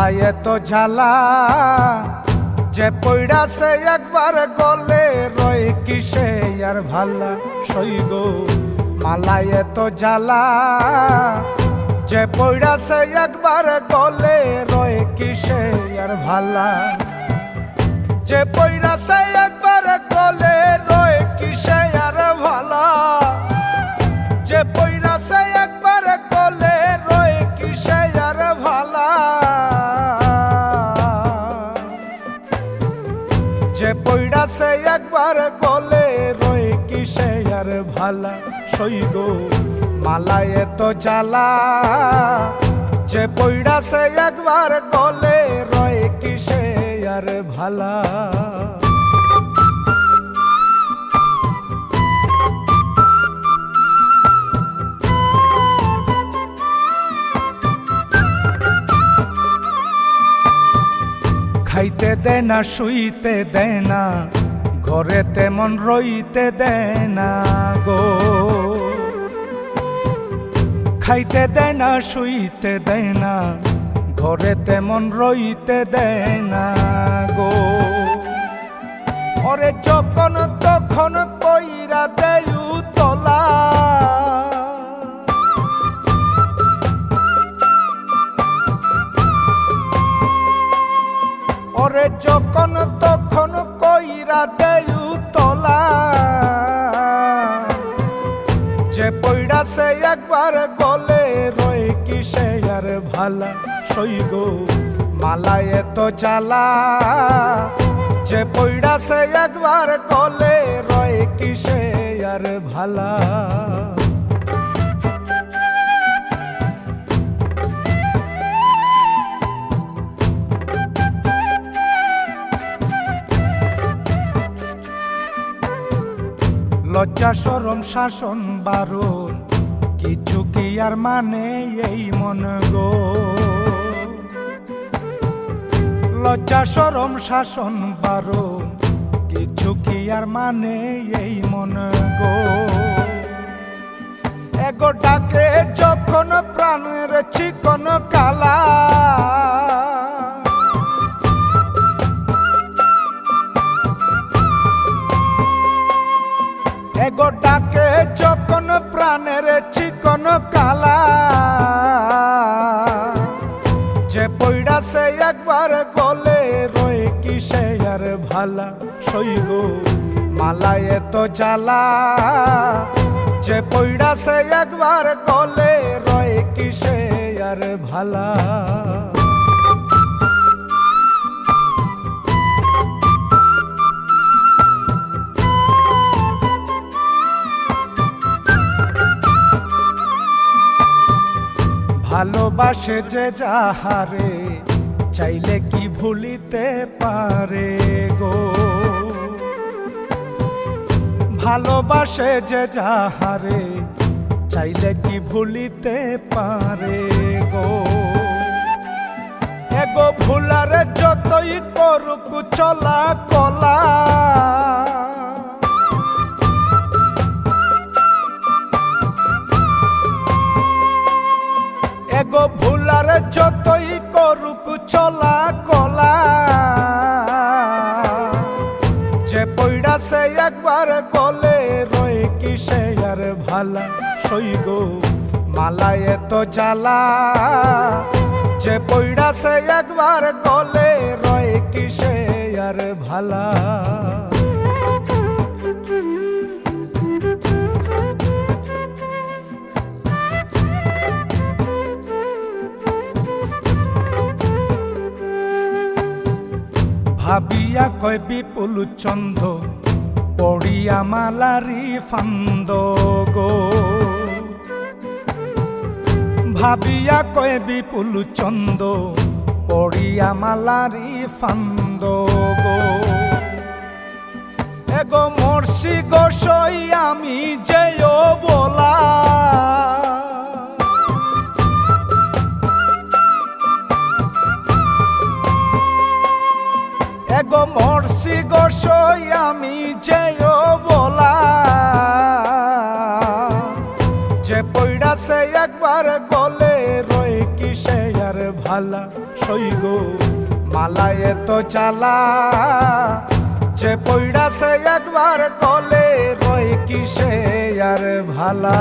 মালায় এত ঝালা যে পইড়াছে একবার গলে রয় কিসে আর ভালা সইগ মালায় এত ঝালা যে পইড়াছে একবার গলে রয় কিসে আর ভালা যে পইড়াছে একবার গলে রয় কিসে আর ভালা যে পইড়াছে একবার গলে রয় কিসে আর ভালা যে পইড়াছে একবার গলে রয় কিসে আর ভালা সইগ মালায় এত জ্বালা যে পইড়াছে একবার গলে রয় কিসে আর ভালা খাইতে দেয় না শুইতে দেয় না ঘরে তেমন রইতে দেয় না গো খাইতে দেয় না শুইতে দেয় না ঘরে তেমন রইতে দেয় না গো ওরে যখন তখন কইরা দেয় উতলা ওরে যখন তখন কইরা দেয় উতলা যে পইড়াছে একবার গলে রয় কিসে আর ভালা সইগ মালায় এত জ্বালা যে পইড়াছে একবার গলে রয় কিসে আর ভালা লজ্জা শরম শাসন বারণ কিছু কি আর মানে এই মন গো লজ্জা শরম শাসন বারণ কিছু কি আর মানে এই মন গো এগো ডাকে যখন প্রাণের চিকন কালা এগো ডাকে যখন প্রাণের চিকন কালা যে পইড়াছে একবার গলে রয় কিসে আর ভালা সইগ মালায় এত জ্বালা যে পইড়াছে একবার গলে রয় কিসে আর ভালা ভালোবাসে যে যাহারে চাইলে কি ভুলিতে পারে গো ভালোবাসে যে যাহারে চাইলে কি ভুলিতে পারে গো এগো ভুলারে যতই করুক চলা কলা এগো ভুলার যতই করুক চলা কলা যে পইড়াছে একবার গলে রয় কিসে আর ভালা সইগ মালায় এত জ্বালা যে পইড়াছে একবার গলে রয় কিসে আর ভালা ভাবিয়া কয় বিপুল চন্দ পড়িয়া মালারি ফান্দ গো ভাবিয়া কয় বিপুল চন্দ পড়িয়া মালারি ফান্দ গো এগো মরছি গোসই আমি যেও বলা এগো মরছি গোসই আমি যেও বলা যে পইড়াছে একবার গলে রয় কি সে আর ভালা সইগো মালায় এত চালা যে পইড়াছে একবার কলে রয় কি সে আর ভালা।